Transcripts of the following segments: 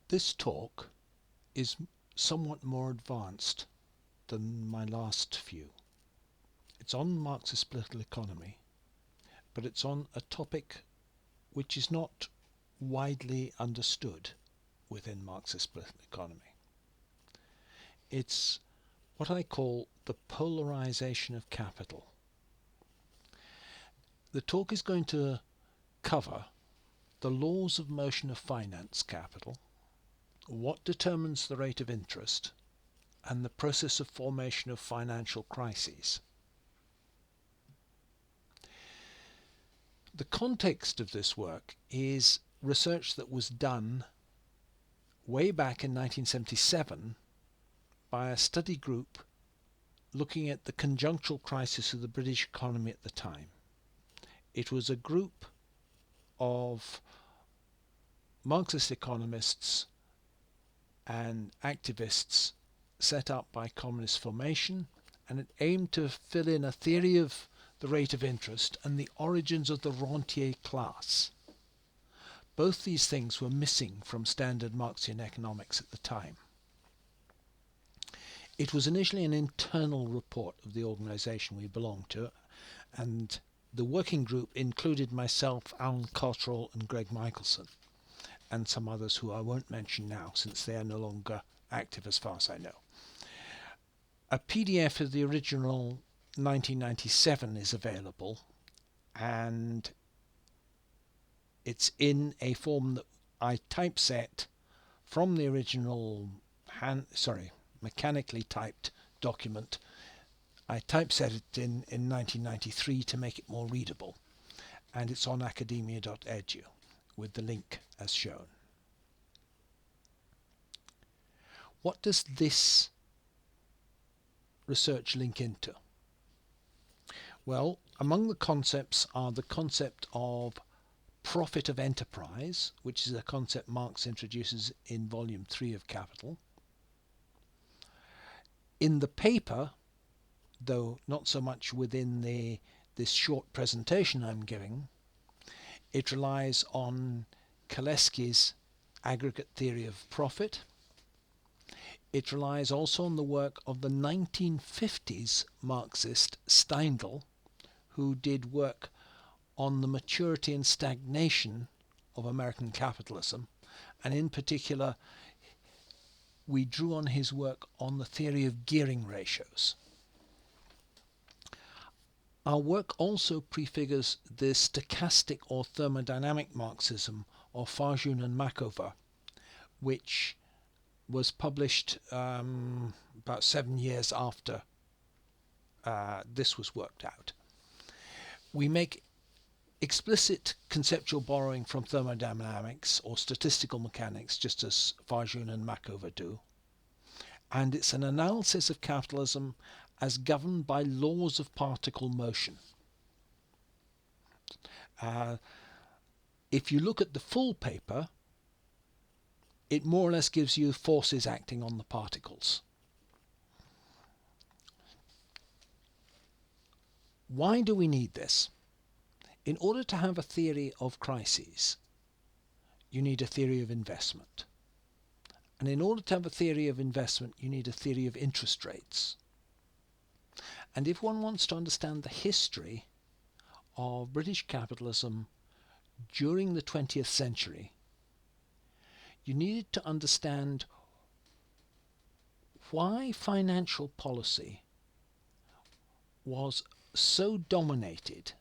This talk is somewhat more advanced than my last few. It's on Marxist political economy, but it's on a topic which is not widely understood within Marxist political economy. It's what I call the polarisation of capital. The talk is going to cover the laws of motion of finance capital, what determines the rate of interest, and the process of formation of financial crises. The context of this work is research that was done way back in 1977 by a study group looking at the conjunctural crisis of the British economy at the time. It was a group of Marxist economists and activists set up by communist formation, and it aimed to fill in a theory of the rate of interest and the origins of the rentier class. Both these things were missing from standard Marxian economics at the time. It was initially an internal report of the organisation we belonged to, and the working group included myself, Alan Cottrell and Greg Michelson, and some others who I won't mention now since they are no longer active as far as I know. A PDF of the original 1997 is available, and it's in a form that I typeset from the original mechanically typed document. I typeset it in 1993 to make it more readable, and it's on academia.edu with the link as shown. What does this research link into? Well, among the concepts are the concept of profit of enterprise, which is a concept Marx introduces in volume 3 of Capital. In the paper, though not so much within this short presentation I'm giving, it relies on Kalecki's aggregate theory of profit. It relies also on the work of the 1950s Marxist Steindl, who did work on the maturity and stagnation of American capitalism, and in particular we drew on his work on the theory of gearing ratios. Our work also prefigures the stochastic or thermodynamic Marxism of Farjun and Makover, which was published about 7 years after this was worked out. We make explicit conceptual borrowing from thermodynamics or statistical mechanics, just as Farjun and Makover do, and it's an analysis of capitalism as governed by laws of particle motion. If you look at the full paper, it more or less gives you forces acting on the particles. Why do we need this? In order to have a theory of crises, you need a theory of investment. And in order to have a theory of investment, you need a theory of interest rates. And if one wants to understand the history of British capitalism during the 20th century, you needed to understand why financial policy was so dominated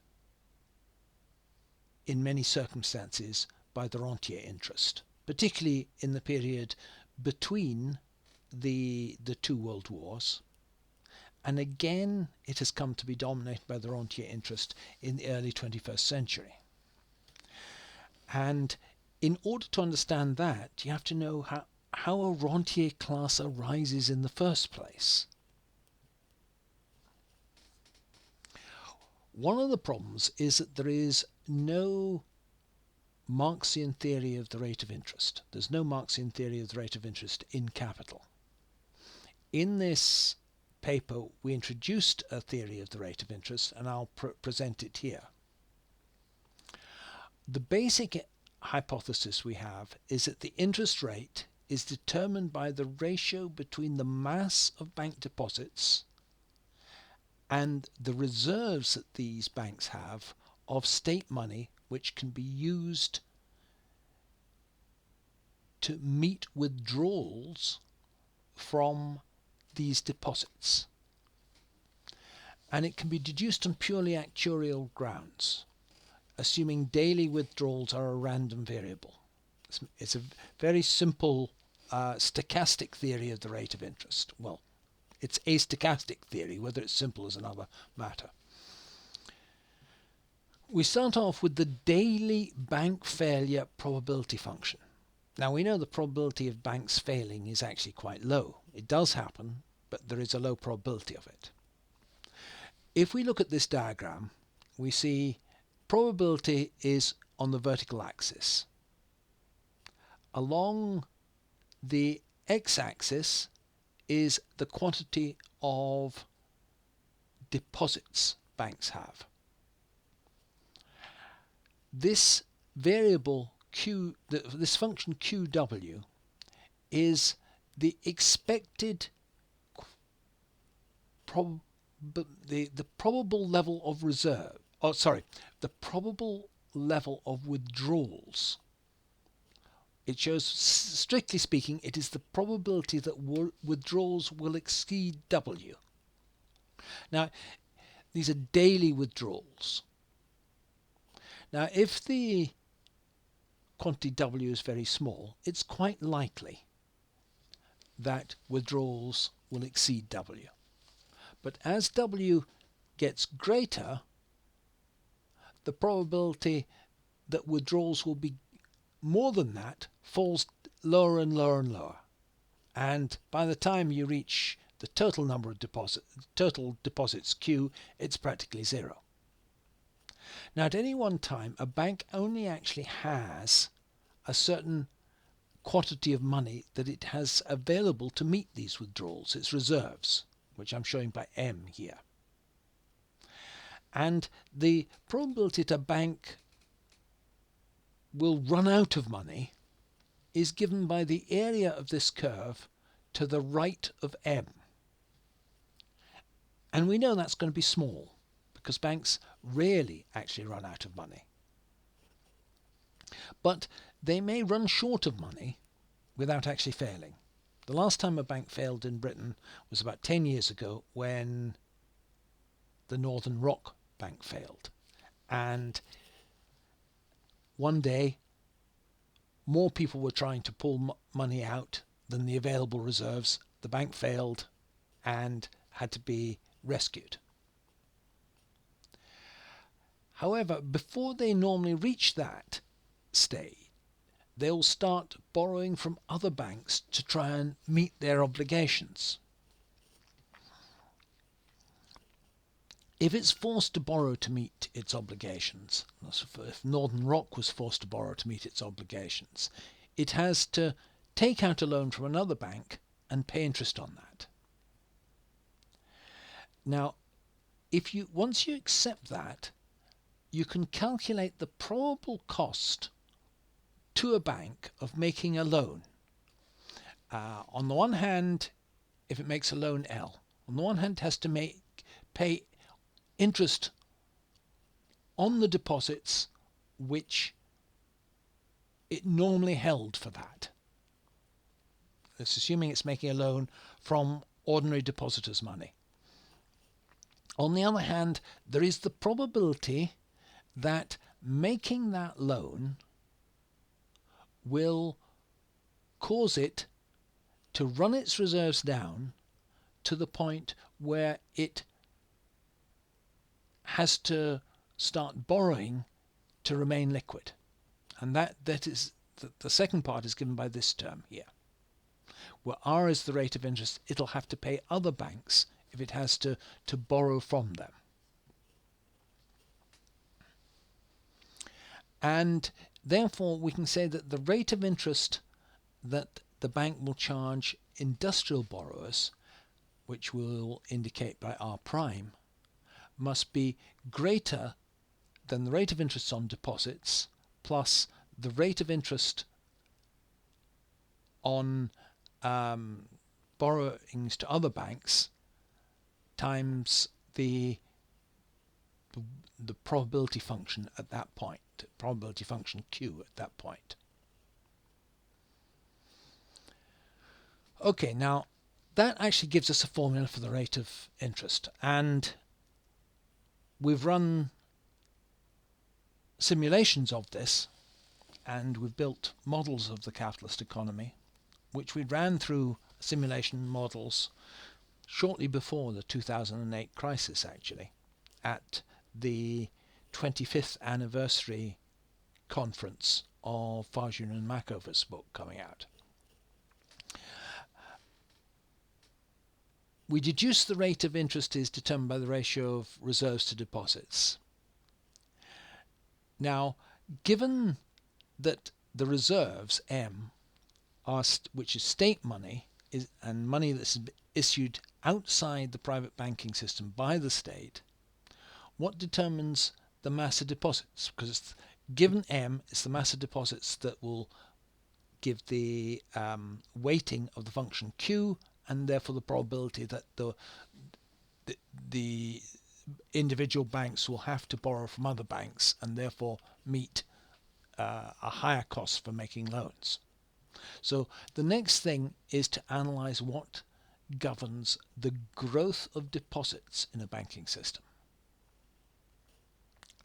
in many circumstances by the rentier interest, particularly in the period between the two world wars. And again, it has come to be dominated by the rentier interest in the early 21st century. And in order to understand that, you have to know how a rentier class arises in the first place. One of the problems is that there is no Marxian theory of the rate of interest. There's no Marxian theory of the rate of interest in capital. In this paper, we introduced a theory of the rate of interest, and I'll present it here. The basic hypothesis we have is that the interest rate is determined by the ratio between the mass of bank deposits and the reserves that these banks have of state money which can be used to meet withdrawals from these deposits. And it can be deduced on purely actuarial grounds, assuming daily withdrawals are a random variable. It's a very simple stochastic theory of the rate of interest. Well, it's a stochastic theory. Whether it's simple is another matter. We start off with the daily bank failure probability function. Now we know the probability of banks failing is actually quite low. It does happen, but there is a low probability of it. If we look at this diagram, we see probability is on the vertical axis. Along the x-axis is the quantity of deposits banks have. This variable Q, this function QW, is the expected the probable level of reserve. Oh, sorry, the probable level of withdrawals. It shows, strictly speaking, it is the probability that withdrawals will exceed W. Now, these are daily withdrawals. Now, if the quantity W is very small, it's quite likely that withdrawals will exceed W. But as W gets greater, the probability that withdrawals will be more than that falls lower and lower and lower. And by the time you reach the total number of total deposits Q, it's practically zero. Now, at any one time, a bank only actually has a certain quantity of money that it has available to meet these withdrawals, its reserves, which I'm showing by M here. And the probability that a bank will run out of money is given by the area of this curve to the right of M. And we know that's going to be small, because banks rarely actually run out of money. But they may run short of money without actually failing. The last time a bank failed in Britain was about 10 years ago, when the Northern Rock Bank failed. And one day, more people were trying to pull money out than the available reserves. The bank failed and had to be rescued. However, before they normally reach that stage, they'll start borrowing from other banks to try and meet their obligations. If it's forced to borrow to meet its obligations, if Northern Rock was forced to borrow to meet its obligations, it has to take out a loan from another bank and pay interest on that. Now, once you accept that, you can calculate the probable cost to a bank of making a loan. On the one hand, if it makes a loan L, on the one hand it has to pay interest on the deposits which it normally held for that. It's assuming it's making a loan from ordinary depositors' money. On the other hand, there is the probability that making that loan will cause it to run its reserves down to the point where it has to start borrowing to remain liquid. And that is the second part is given by this term here, where R is the rate of interest. It'll have to pay other banks if it has to borrow from them. And therefore we can say that the rate of interest that the bank will charge industrial borrowers, which we'll indicate by R prime, must be greater than the rate of interest on deposits plus the rate of interest on borrowings to other banks times the probability function at that point, probability function Q at that point. Okay, now that actually gives us a formula for the rate of interest, and we've run simulations of this, and we've built models of the capitalist economy, which we ran through simulation models shortly before the 2008 crisis, actually, at the 25th anniversary conference of Farjun and Makover's book coming out. We deduce the rate of interest is determined by the ratio of reserves to deposits. Now, given that the reserves, M, are which is state money, and money that's issued outside the private banking system by the state, what determines the mass of deposits? Because given M, it's the mass of deposits that will give the weighting of the function Q, and therefore the probability that the individual banks will have to borrow from other banks and therefore meet a higher cost for making loans. So the next thing is to analyze what governs the growth of deposits in a banking system.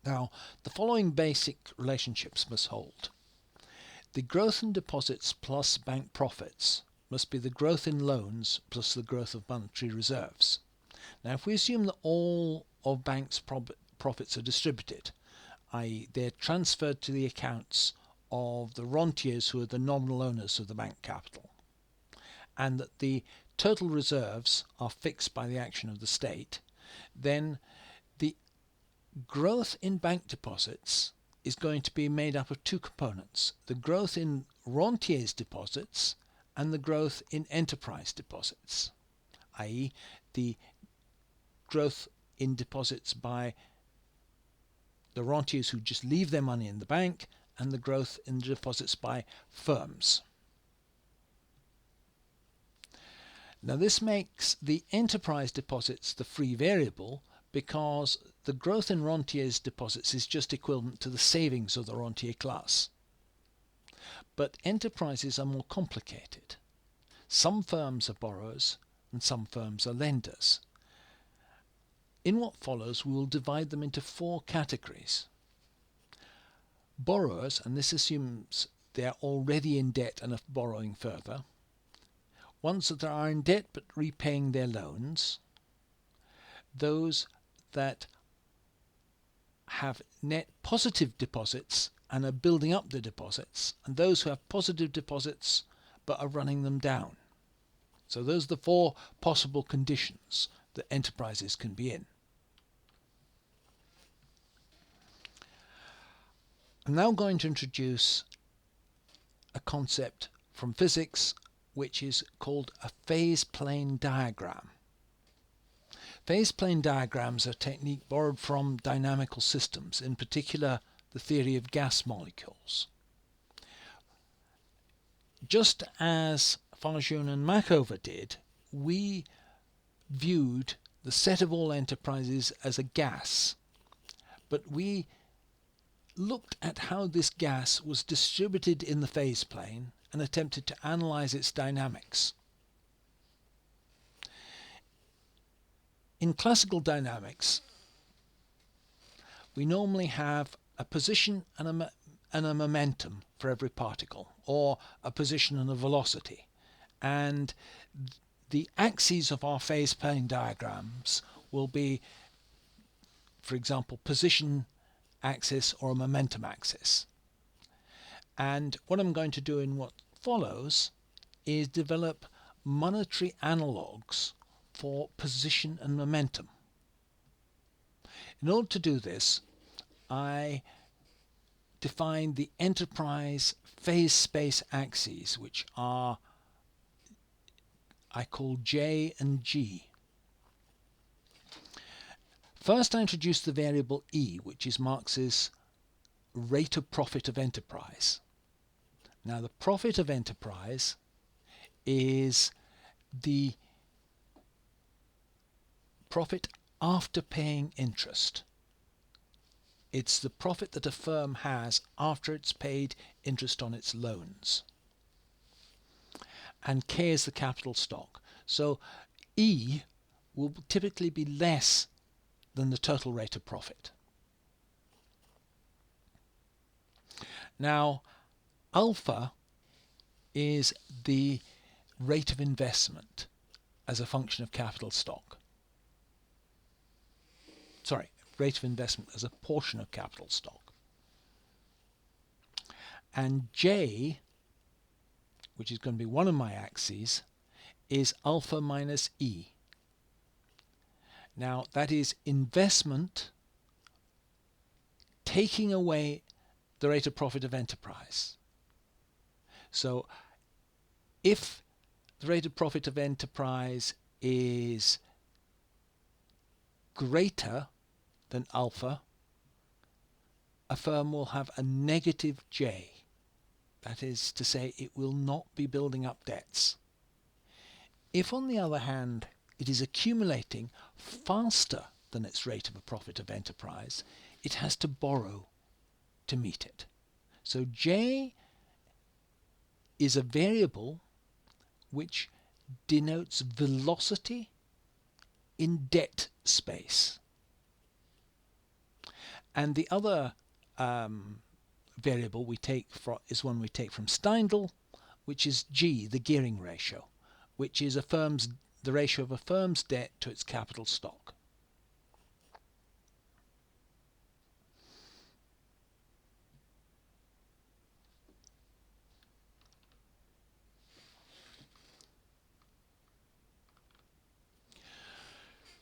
Now, the following basic relationships must hold. The growth in deposits plus bank profits must be the growth in loans plus the growth of monetary reserves. Now, if we assume that all of banks' profits are distributed, i.e. they're transferred to the accounts of the rentiers who are the nominal owners of the bank capital, and that the total reserves are fixed by the action of the state, then the growth in bank deposits is going to be made up of two components: the growth in rentiers' deposits and the growth in enterprise deposits, i.e. the growth in deposits by the rentiers who just leave their money in the bank, and the growth in the deposits by firms. Now this makes the enterprise deposits the free variable, because the growth in rentiers' deposits is just equivalent to the savings of the rentier class. But enterprises are more complicated. Some firms are borrowers and some firms are lenders. In what follows, we will divide them into four categories. Borrowers, and this assumes they are already in debt and are borrowing further. Ones that are in debt but repaying their loans. Those that have net positive deposits and are building up the deposits, and those who have positive deposits but are running them down. So those are the four possible conditions that enterprises can be in. I'm now going to introduce a concept from physics which is called a phase plane diagram. Phase plane diagrams are a technique borrowed from dynamical systems, in particular the theory of gas molecules. Just as Farjun and Makover did, we viewed the set of all enterprises as a gas, but we looked at how this gas was distributed in the phase plane and attempted to analyze its dynamics. In classical dynamics, we normally have a position and a momentum for every particle, or a position and a velocity. And the axes of our phase plane diagrams will be, for example, position axis or a momentum axis. And what I'm going to do in what follows is develop monetary analogues for position and momentum. In order to do this, I define the enterprise phase space axes, which are I call J and G. First, I introduce the variable E, which is Marx's rate of profit of enterprise. Now, the profit of enterprise is the profit after paying interest. It's the profit that a firm has after it's paid interest on its loans. And K is the capital stock. So E will typically be less than the total rate of profit. Now, alpha is the rate of investment as a function of capital stock. Sorry, rate of investment as a portion of capital stock. And J, which is going to be one of my axes, is alpha minus E. Now, that is investment taking away the rate of profit of enterprise. So if the rate of profit of enterprise is greater than alpha, a firm will have a negative J. That is to say, it will not be building up debts. If, on the other hand, it is accumulating faster than its rate of a profit of enterprise, it has to borrow to meet it. So J is a variable which denotes velocity in debt space. And the other variable we take is one we take from Steindl, which is G, the gearing ratio, which is the ratio of a firm's debt to its capital stock.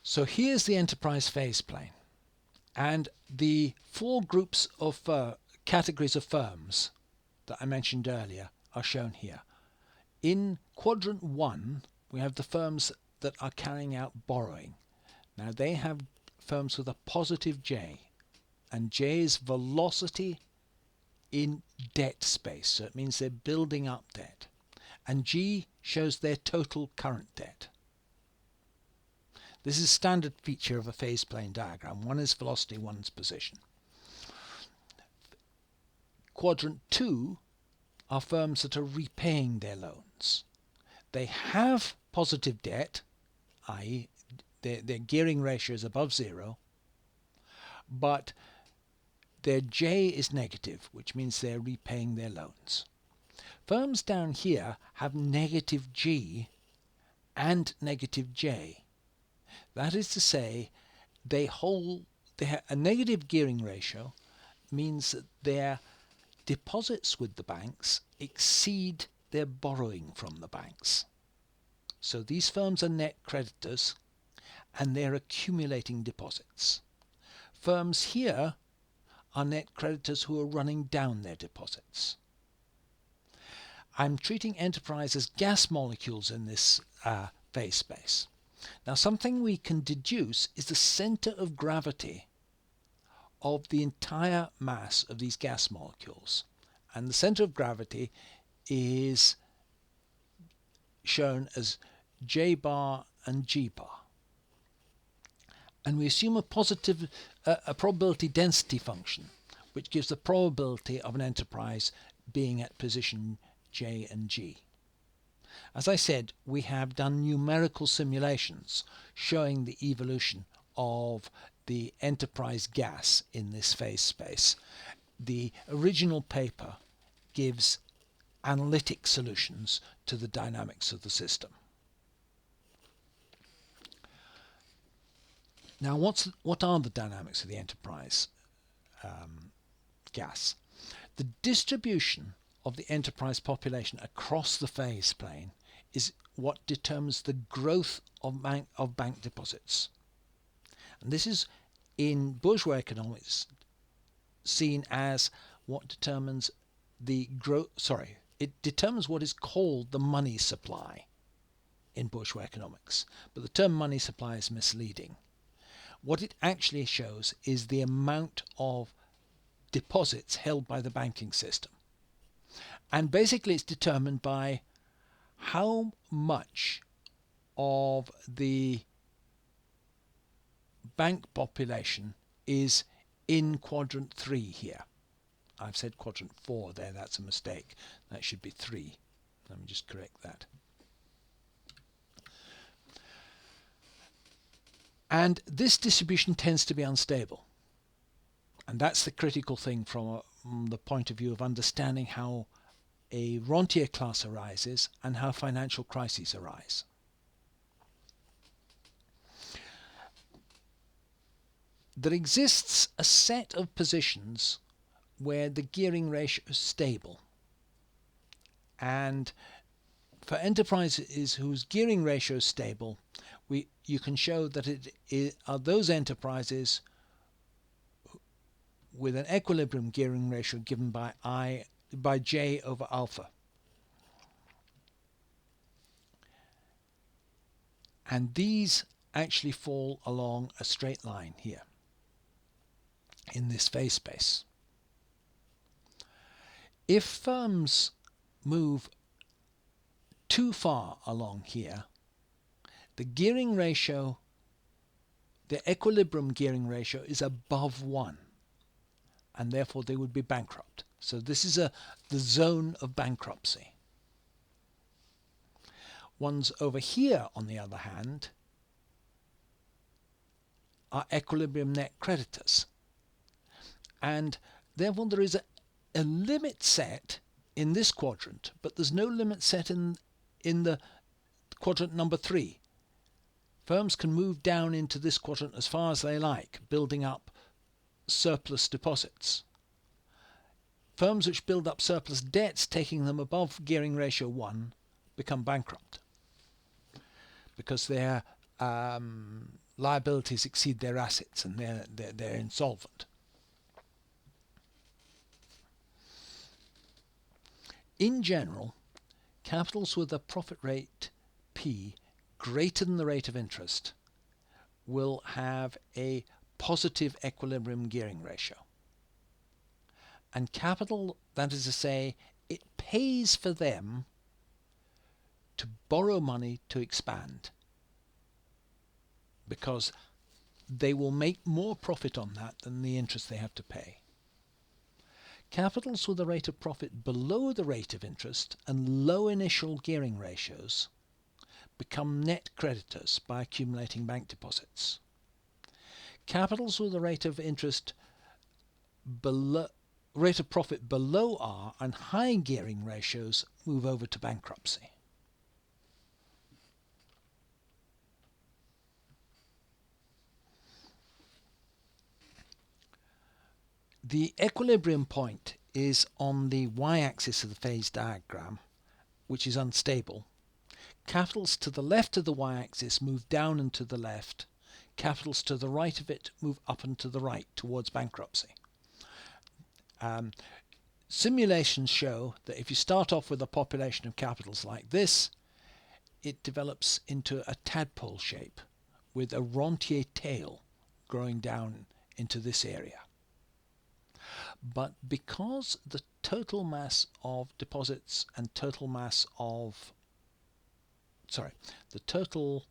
So here's the enterprise phase plane, and the four groups of categories of firms that I mentioned earlier are shown here. In quadrant 1, we have the firms that are carrying out borrowing. Now they have firms with a positive J, and J is velocity in debt space, so it means they're building up debt. And G shows their total current debt. This is a standard feature of a phase plane diagram. One is velocity, one is position. Quadrant 2 are firms that are repaying their loans. They have positive debt, i.e. their gearing ratio is above 0, but their J is negative, which means they're repaying their loans. Firms down here have negative G and negative J. That is to say, they have a negative gearing ratio means that their deposits with the banks exceed their borrowing from the banks. So these firms are net creditors and they're accumulating deposits. Firms here are net creditors who are running down their deposits. I'm treating enterprise as gas molecules in this phase space. Now, something we can deduce is the center of gravity of the entire mass of these gas molecules. And the center of gravity is shown as J bar and G bar. And we assume a probability density function, which gives the probability of an enterprise being at position J and G. As I said, we have done numerical simulations showing the evolution of the enterprise gas in this phase space. The original paper gives analytic solutions to the dynamics of the system. Now, what are the dynamics of the enterprise gas? The distribution of the enterprise population across the phase plane is what determines the growth of bank deposits. And this is, in bourgeois economics, seen as what determines the it determines what is called the money supply in bourgeois economics. But the term money supply is misleading. What it actually shows is the amount of deposits held by the banking system. And basically it's determined by how much of the bank population is in quadrant 3 here. I've said quadrant 4 there, that's a mistake. That should be 3. Let me just correct that. And this distribution tends to be unstable. And that's the critical thing from the point of view of understanding how a rentier class arises and how financial crises arise. There exists a set of positions where the gearing ratio is stable. And for enterprises whose gearing ratio is stable, you can show that it are those enterprises with an equilibrium gearing ratio given by J over alpha. And these actually fall along a straight line here in this phase space. If firms move too far along here, the gearing ratio, the equilibrium gearing ratio is above 1, and therefore they would be bankrupt. So this is the zone of bankruptcy. Ones over here, on the other hand, are equilibrium net creditors. And therefore there is a limit set in this quadrant, but there's no limit set in the quadrant number 3. Firms can move down into this quadrant as far as they like, building up surplus deposits. Firms which build up surplus debts, taking them above gearing ratio 1, become bankrupt because their liabilities exceed their assets and they're insolvent. In general, capitals with a profit rate P greater than the rate of interest will have a positive equilibrium gearing ratio. And capital, that is to say, it pays for them to borrow money to expand, because they will make more profit on that than the interest they have to pay. Capitals with a rate of profit below the rate of interest and low initial gearing ratios become net creditors by accumulating bank deposits. Capitals with a rate of profit below R and high gearing ratios move over to bankruptcy. The equilibrium point is on the y-axis of the phase diagram, which is unstable. Capitals to the left of the y-axis move down and to the left. Capitals to the right of it move up and to the right towards bankruptcy. Simulations show that if you start off with a population of capitals like this, it develops into a tadpole shape with a rentier tail growing down into this area. But because the total mass of deposits and the total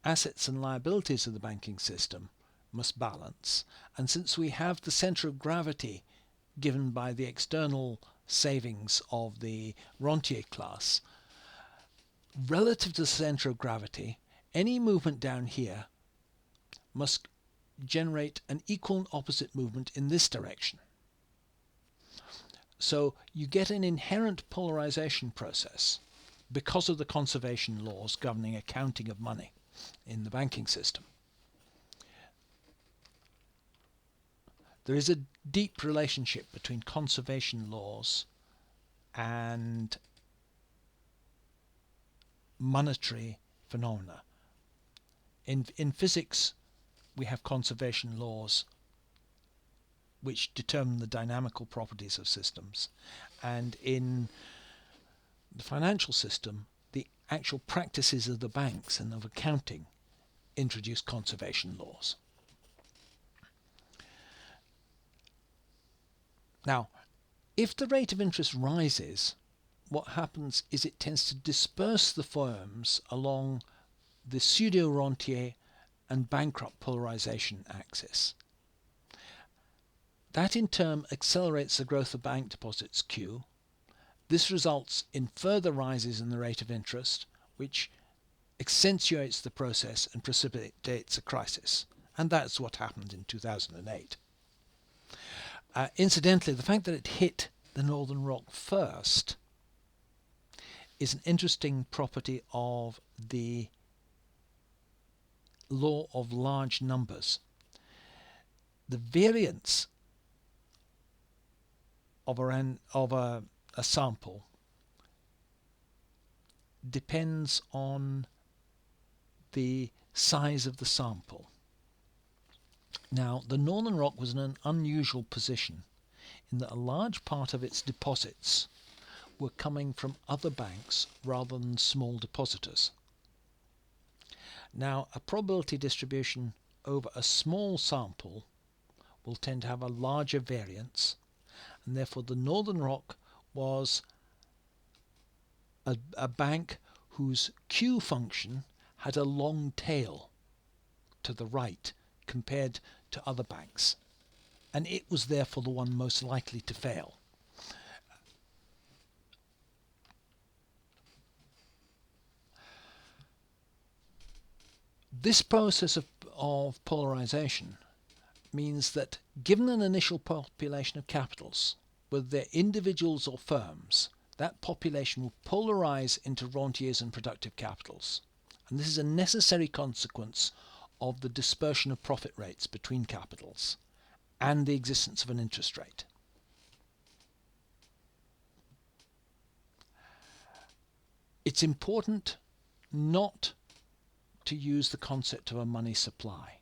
assets and liabilities of the banking system must balance, and since we have the center of gravity given by the external savings of the rentier class, relative to the center of gravity, any movement down here must generate an equal and opposite movement in this direction. So you get an inherent polarization process because of the conservation laws governing accounting of money in the banking system. There is a deep relationship between conservation laws and monetary phenomena. In physics, we have conservation laws which determine the dynamical properties of systems, and in the financial system, the actual practices of the banks and of accounting introduce conservation laws. Now, if the rate of interest rises, what happens is it tends to disperse the firms along the pseudo-rentier and bankrupt polarization axis. That in turn accelerates the growth of bank deposits Q. This results in further rises in the rate of interest, which accentuates the process and precipitates a crisis. And that's what happened in 2008. Incidentally, the fact that it hit the Northern Rock first is an interesting property of the law of large numbers. The variance of a sample depends on the size of the sample. Now, the Northern Rock was in an unusual position in that a large part of its deposits were coming from other banks rather than small depositors. Now, a probability distribution over a small sample will tend to have a larger variance, and therefore the Northern Rock was a bank whose Q function had a long tail to the right compared to other banks, and it was therefore the one most likely to fail. This process of polarization means that given an initial population of capitals, whether they're individuals or firms, that population will polarize into rentiers and productive capitals. And this is a necessary consequence of the dispersion of profit rates between capitals and the existence of an interest rate. It's important not to use the concept of a money supply.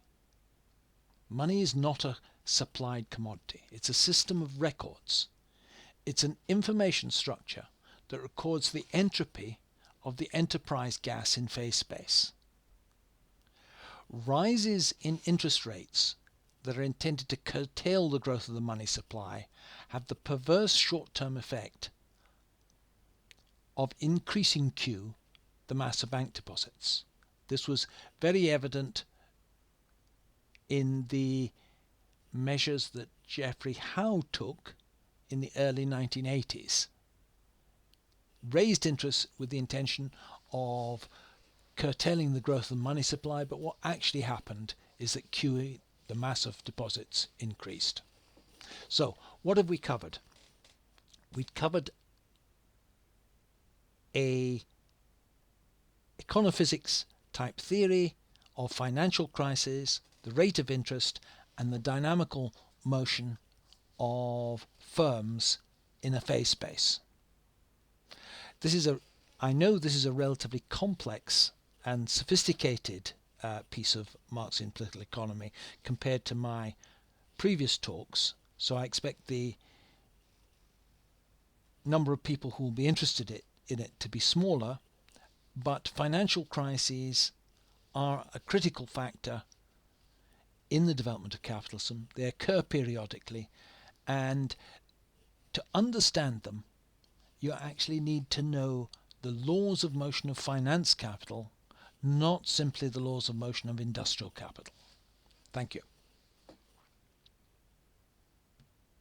Money is not a supplied commodity. It's a system of records. It's an information structure that records the entropy of the enterprise gas in phase space. Rises in interest rates that are intended to curtail the growth of the money supply have the perverse short-term effect of increasing Q, the mass of bank deposits. This was very evident in the measures that Geoffrey Howe took in the early 1980s. Raised interest with the intention of curtailing the growth of the money supply, but what actually happened is that QE, the mass of deposits, increased. So, what have we covered? We've covered a econophysics type theory of financial crisis, the rate of interest, and the dynamical motion of firms in a phase space. I know this is a relatively complex and sophisticated piece of Marxian political economy compared to my previous talks, so I expect the number of people who will be interested in it to be smaller, but financial crises are a critical factor in the development of capitalism. They occur periodically, and to understand them, you actually need to know the laws of motion of finance capital, not simply the laws of motion of industrial capital. Thank you.